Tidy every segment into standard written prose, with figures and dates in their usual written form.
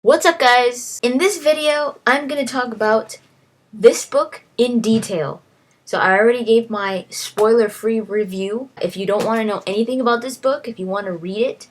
What's up, guys? In this video, I'm going to talk about this book in detail. So I already gave my spoiler-free review. If you don't want to know anything about this book, if you want to read it,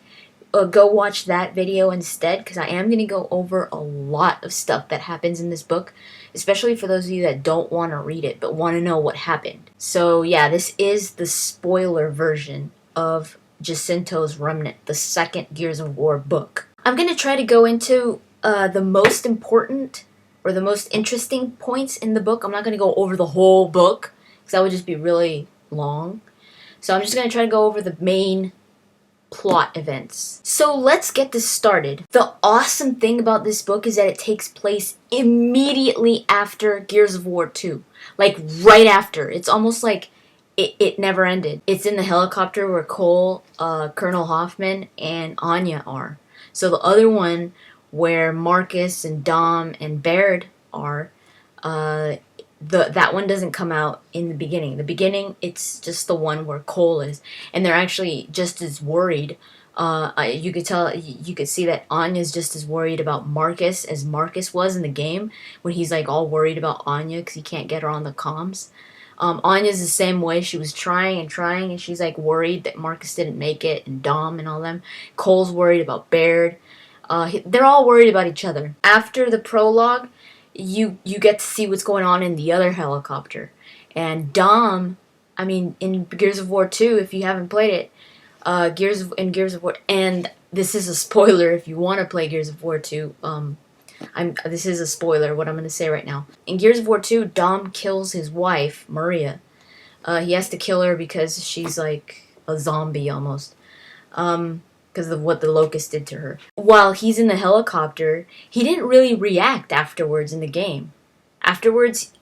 go watch that video instead, because I am going to go over a lot of stuff that happens in this book, especially for those of you that don't want to read it but want to know what happened. So yeah, this is the spoiler version of Jacinto's Remnant, the second Gears of War book. I'm going to try to go into the most important or the most interesting points in the book. I'm not going to go over the whole book because that would just be really long. So I'm just going to try to go over the main plot events. So let's get this started. The awesome thing about this book is that it takes place immediately after Gears of War 2. Like right after. It's almost like it never ended. It's in the helicopter where Cole, Colonel Hoffman, and Anya are. So the other one where Marcus and Dom and Baird are, that one doesn't come out in the beginning. The beginning, it's just the one where Cole is, and they're actually just as worried. You could see that Anya's just as worried about Marcus as Marcus was in the game when he's like all worried about Anya because he can't get her on the comms. Anya's the same way. She was trying and she's like worried that Marcus didn't make it, and Dom and all them. Cole's worried about Baird. They're all worried about each other. After the prologue, you get to see what's going on in the other helicopter. And Dom, I mean, in Gears of War 2, if you haven't played it, Gears of War, and this is a spoiler if you want to play Gears of War 2, this is a spoiler, what I'm going to say right now. In Gears of War 2, Dom kills his wife, Maria. He has to kill her because she's like a zombie almost. Because of what the Locust did to her. While he's in the helicopter, he didn't really react afterwards in the game. Afterwards,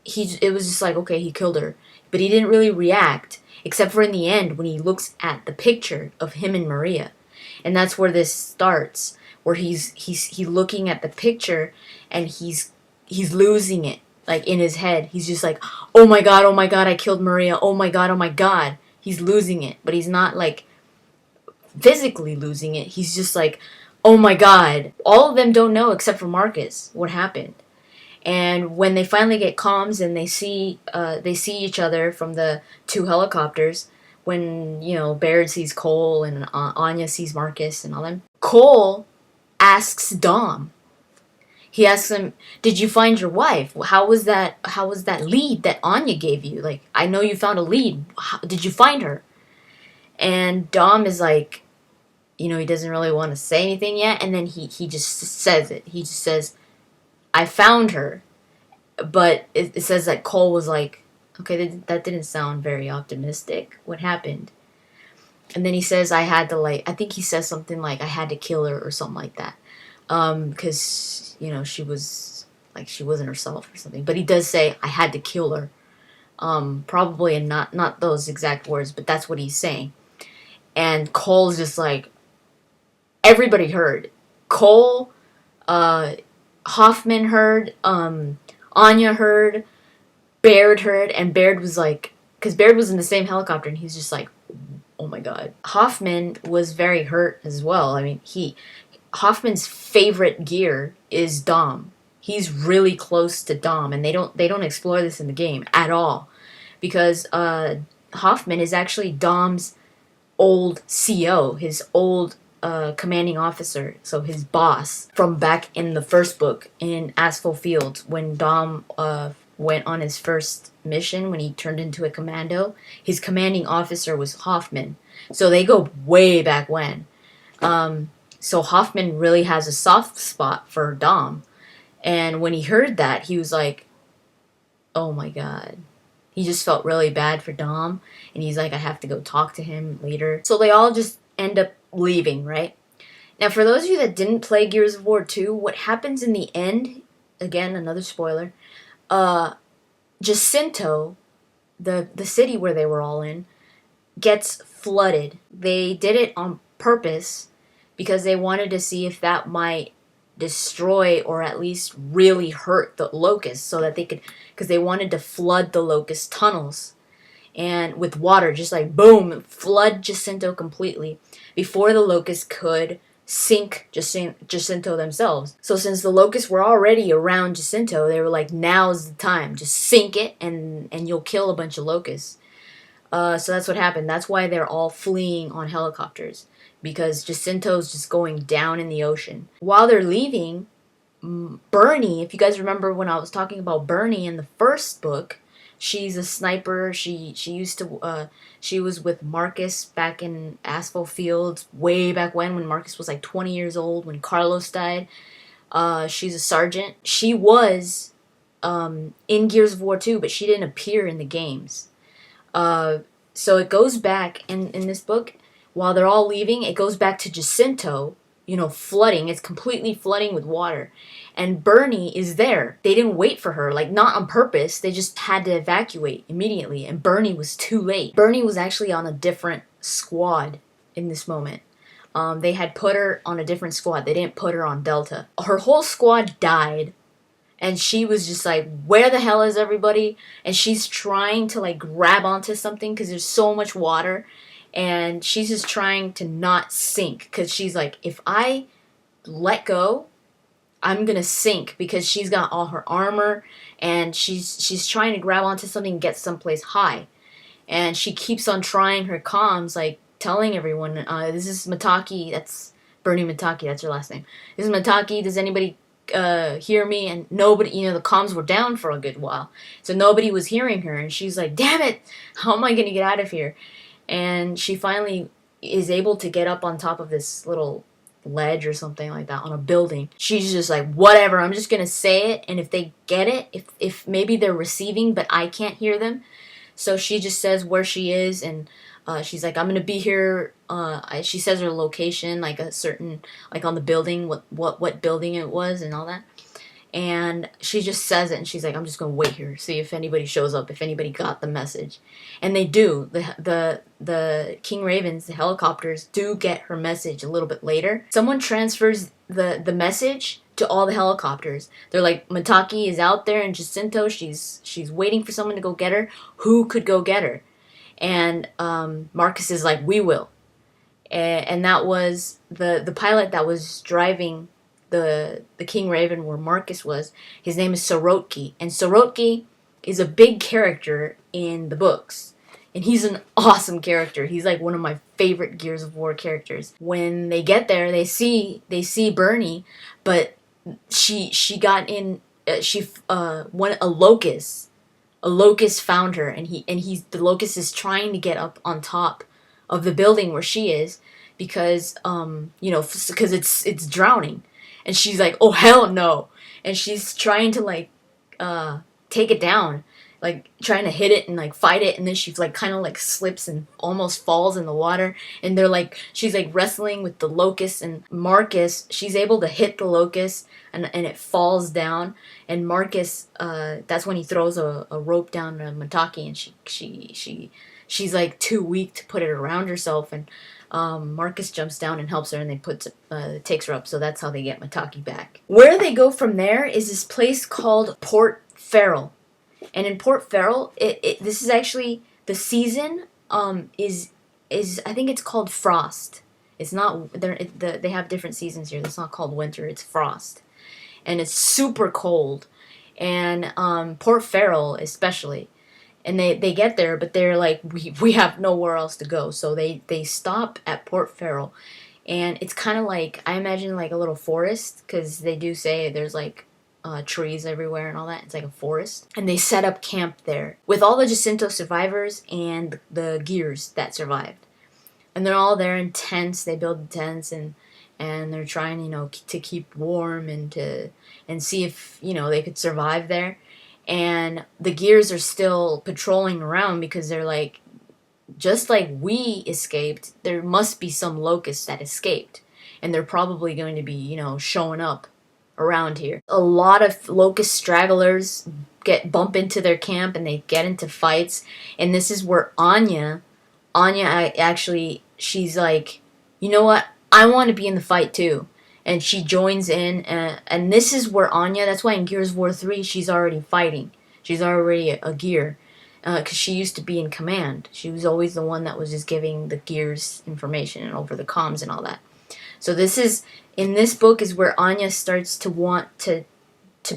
it was just like, okay, he killed her. But he didn't really react, except for in the end when he looks at the picture of him and Maria. And that's where this starts, where he's looking at the picture and he's losing it, like in his head. He's just like, oh my god, I killed Maria. Oh my god. He's losing it, but he's not like physically losing it. He's just like, oh my god. All of them don't know except for Marcus what happened. And when they finally get comms and they see each other from the two helicopters, when, you know, Baird sees Cole and Anya sees Marcus and all them, Cole asks Dom. He asks him, did you find your wife? How was that lead that Anya gave you? Like, I know you found a lead. Did you find her? And Dom is like, you know, he doesn't really want to say anything yet, and then he just says it. He just says, I found her. But it says that Cole was like, okay, that didn't sound very optimistic. What happened? And then he says, I think he says something like, I had to kill her or something like that. Because, you know, she wasn't herself or something. But he does say, I had to kill her. Probably in not those exact words, but that's what he's saying. And Cole's just like, everybody heard. Cole, Hoffman heard, Anya heard, Baird heard, and Baird was like, because Baird was in the same helicopter, and he's just like, oh my god. Hoffman was very hurt as well. I mean, Hoffman's favorite gear is Dom. He's really close to Dom, and they don't explore this in the game at all, because Hoffman is actually Dom's old CO, his old commanding officer, so his boss from back in the first book in Asphalt Fields when Dom went on his first mission when he turned into a commando. His commanding officer was Hoffman, so they go way back when. So Hoffman really has a soft spot for Dom, and when he heard that, he was like, oh my god. He just felt really bad for Dom, and he's like, I have to go talk to him later. So they all just end up leaving, right? Now, for those of you that didn't play Gears of War 2, what happens in the end, again, another spoiler, Jacinto, the city where they were all in, gets flooded. They did it on purpose because they wanted to see if that might destroy or at least really hurt the Locust, so that they could, because they wanted to flood the Locust tunnels and with water, just like boom, flood Jacinto completely before the Locust could sink Jacinto themselves. So since the locusts were already around Jacinto, they were like, now's the time. Just sink it and you'll kill a bunch of locusts. So that's what happened. That's why they're all fleeing on helicopters. Because Jacinto's just going down in the ocean. While they're leaving, Bernie, if you guys remember when I was talking about Bernie in the first book, she's a sniper. She used to she was with Marcus back in Asphalt Fields way back when Marcus was like 20 years old when Carlos died. She's a sergeant. She was in Gears of War 2, but she didn't appear in the games. So it goes back in this book, while they're all leaving, it goes back to Jacinto, flooding. It's completely flooding with water. And Bernie is there. They didn't wait for her, like not on purpose. They just had to evacuate immediately. And Bernie was too late. Bernie was actually on a different squad in this moment. They had put her on a different squad. They didn't put her on Delta. Her whole squad died. And she was just like, where the hell is everybody? And she's trying to like grab onto something because there's so much water. And she's just trying to not sink because she's like, if I let go, I'm going to sink, because she's got all her armor and she's trying to grab onto something and get someplace high. And she keeps on trying her comms, like telling everyone, this is Mataki, that's Bernie Mataki, that's her last name. This is Mataki, does anybody hear me? And nobody, the comms were down for a good while, so nobody was hearing her. And she's like, damn it, how am I gonna get out of here? And she finally is able to get up on top of this little ledge or something like that on a building. She's just like, whatever, I'm just gonna say it, and if they get it, if maybe they're receiving but I can't hear them. So she just says where she is, and she's like, I'm gonna be here. She says her location, like a certain, like on the building, what building it was, and all that. And she just says it, and she's like, I'm just gonna wait here, see if anybody shows up, if anybody got the message. And they do. The King Ravens, the helicopters, do get her message a little bit later. Someone transfers the message to all the helicopters. They're like, Mataki is out there in Jacinto. She's waiting for someone to go get her. Who could go get her? And Marcus is like, we will. And that was the pilot that was driving the King Raven where Marcus was. His name is Sorotki. And Sorotki is a big character in the books. And he's an awesome character. He's like one of my favorite Gears of War characters. When they get there, they see Bernie, but she got in, a locust. A locust found her, and the locust is trying to get up on top of the building where she is, because because it's drowning. And she's like, oh hell no. And she's trying to like take it down, like trying to hit it and like fight it, and then she's like kind of like slips and almost falls in the water. And she's like wrestling with the locust, and Marcus, she's able to hit the locust, and it falls down. And Marcus, that's when he throws a rope down to Mataki, and she's like too weak to put it around herself, and Marcus jumps down and helps her, and takes her up. So that's how they get Mataki back. Where they go from there is this place called Port Farrell. And in Port Farrell, this is actually, the season is I think it's called Frost. It's not, they have different seasons here. It's not called winter, it's Frost. And it's super cold. And Port Farrell especially. And they get there, but they're like, we have nowhere else to go. So they stop at Port Farrell. And it's kind of like, I imagine like a little forest, because they do say there's like trees everywhere and all that. It's like a forest. And they set up camp there with all the Jacinto survivors and the Gears that survived. And they're all there in tents. They build tents, and they're trying, to keep warm and see if, they could survive there. And the Gears are still patrolling around, because they're like, just like we escaped, there must be some locusts that escaped. And they're probably going to be, showing up around here. A lot of locust stragglers bump into their camp, and they get into fights. And this is where Anya actually, she's like, you know what? I want to be in the fight too. And she joins in, and this is where Anya, that's why in Gears of War 3, she's already fighting. She's already a Gear, because she used to be in command. She was always the one that was just giving the Gears information and over the comms and all that. So in this book is where Anya starts to want to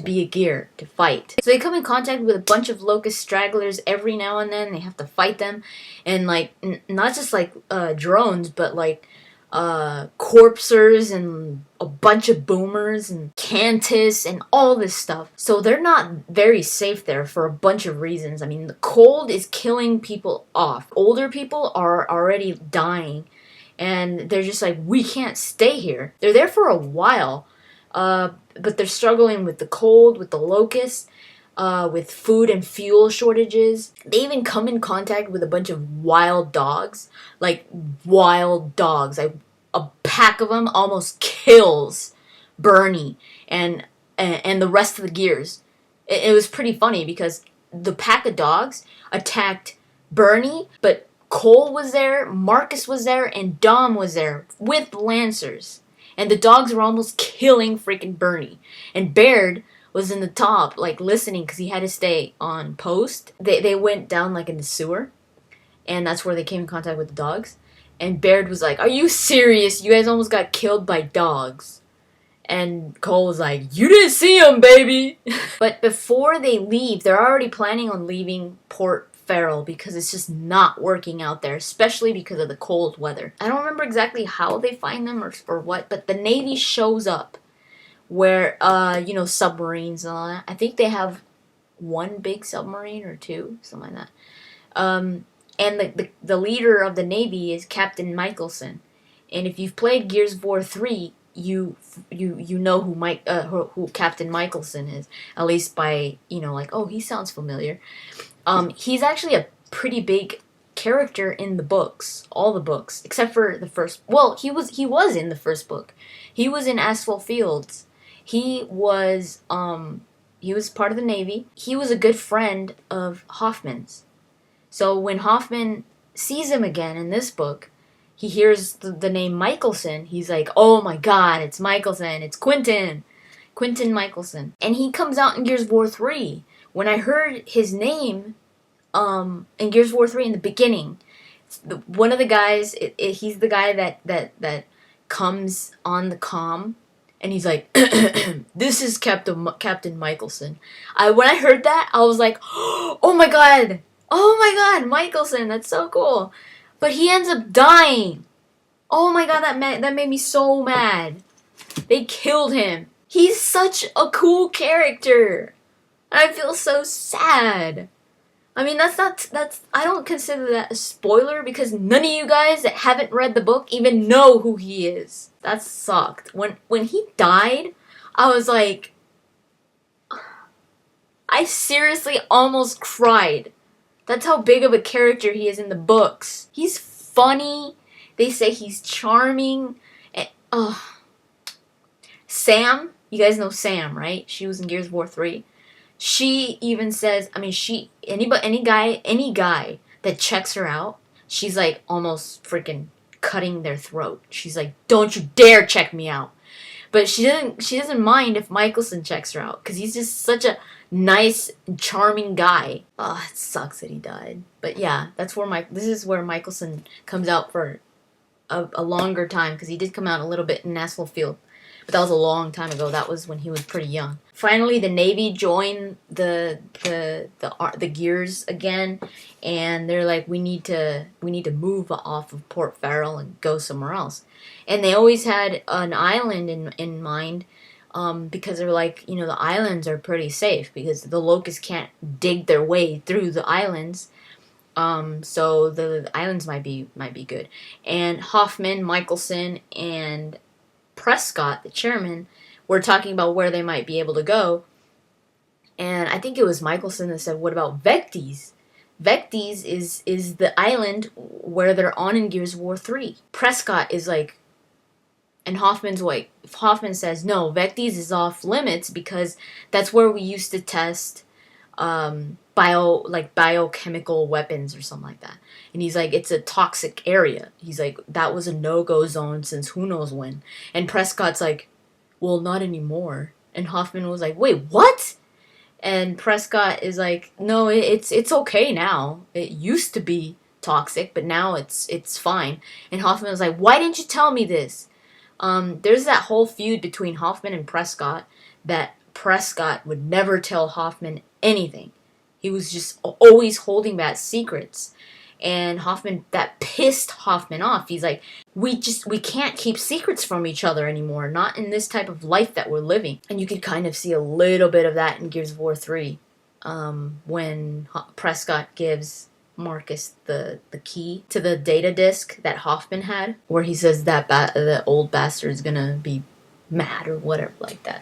be a gear, to fight. So they come in contact with a bunch of locust stragglers every now and then. They have to fight them. And like, not just like drones, but like corpsers and a bunch of boomers and Cantus and all this stuff. So they're not very safe there for a bunch of reasons. I mean, the cold is killing people off. Older people are already dying. And they're just like, we can't stay here. They're there for a while. But they're struggling with the cold, with the locusts, with food and fuel shortages. They even come in contact with a bunch of wild dogs. Like, wild dogs. Like, a pack of them almost kills Bernie and the rest of the gears. It was pretty funny because the pack of dogs attacked Bernie, but Cole was there, Marcus was there, and Dom was there with lancers. And the dogs were almost killing freaking Bernie. And Baird was in the top, like, listening because he had to stay on post. They went down, like, in the sewer. And that's where they came in contact with the dogs. And Baird was like, are you serious? You guys almost got killed by dogs. And Cole was like, you didn't see them, baby! But before they leave, they're already planning on leaving Port Farrell because it's just not working out there, especially because of the cold weather. I don't remember exactly how they find them or what, but the Navy shows up where, submarines and all that. I think they have one big submarine or two, something like that. And the leader of the Navy is Captain Michelson. And if you've played Gears of War 3, you know who Captain Michelson is, at least by, oh, he sounds familiar. He's actually a pretty big character in the books, all the books, except for the first. Well, he was in the first book. He was in Asphalt Fields. He was part of the Navy. He was a good friend of Hoffman's. So when Hoffman sees him again in this book, he hears the name Michelson. He's like, oh my God, it's Michelson. It's Quentin Michelson. And he comes out in Gears of War 3. When I heard his name in Gears of War 3 in the beginning, one of the guys, he's the guy that comes on the comm, and he's like, this is Captain Michelson. When I heard that, I was like, oh my God, Michelson, that's so cool. But he ends up dying. Oh my God, that made me so mad. They killed him. He's such a cool character. I feel so sad. I mean, I don't consider that a spoiler because none of you guys that haven't read the book even know who he is. That sucked. When he died, I was like, I seriously almost cried. That's how big of a character he is in the books. He's funny. They say he's charming. And, Sam, you guys know Sam, right? She was in Gears of War 3. She even says, I mean, any guy that checks her out, she's like almost freaking cutting their throat. She's like, don't you dare check me out. But she doesn't mind if Michelson checks her out because he's just such a nice, charming guy. Oh, it sucks that he died. But yeah, this is where Michelson comes out for a longer time because he did come out a little bit in Asphalt Field. But that was a long time ago. That was when he was pretty young. Finally, the Navy joined the Gears again, and they're like, we need to move off of Port Farrell and go somewhere else. And they always had an island in mind, because they're like, the islands are pretty safe because the locusts can't dig their way through the islands. So the islands might be good. And Hoffman, Michelson, and Prescott, the chairman, were talking about where they might be able to go. And I think it was Michelson that said, what about Vectes? Vectes is the island where they're on in Gears of War 3. Prescott is like, and Hoffman's like, Hoffman says, no, Vectes is off limits because that's where we used to test biochemical weapons or something like that. And he's like, it's a toxic area. He's like, that was a no-go zone since who knows when. And Prescott's like, well, not anymore. And Hoffman was like, wait, what? And Prescott is like, no, it's okay now. It used to be toxic, but now it's fine. And Hoffman was like, why didn't you tell me this? There's that whole feud between Hoffman and Prescott that Prescott would never tell Hoffman anything. He was just always holding back secrets. And Hoffman, that pissed Hoffman off. He's like, we can't keep secrets from each other anymore. Not in this type of life that we're living. And you could kind of see a little bit of that in Gears of War 3. When Prescott gives Marcus the key to the data disk that Hoffman had, where he says that the old bastard's gonna be mad or whatever like that.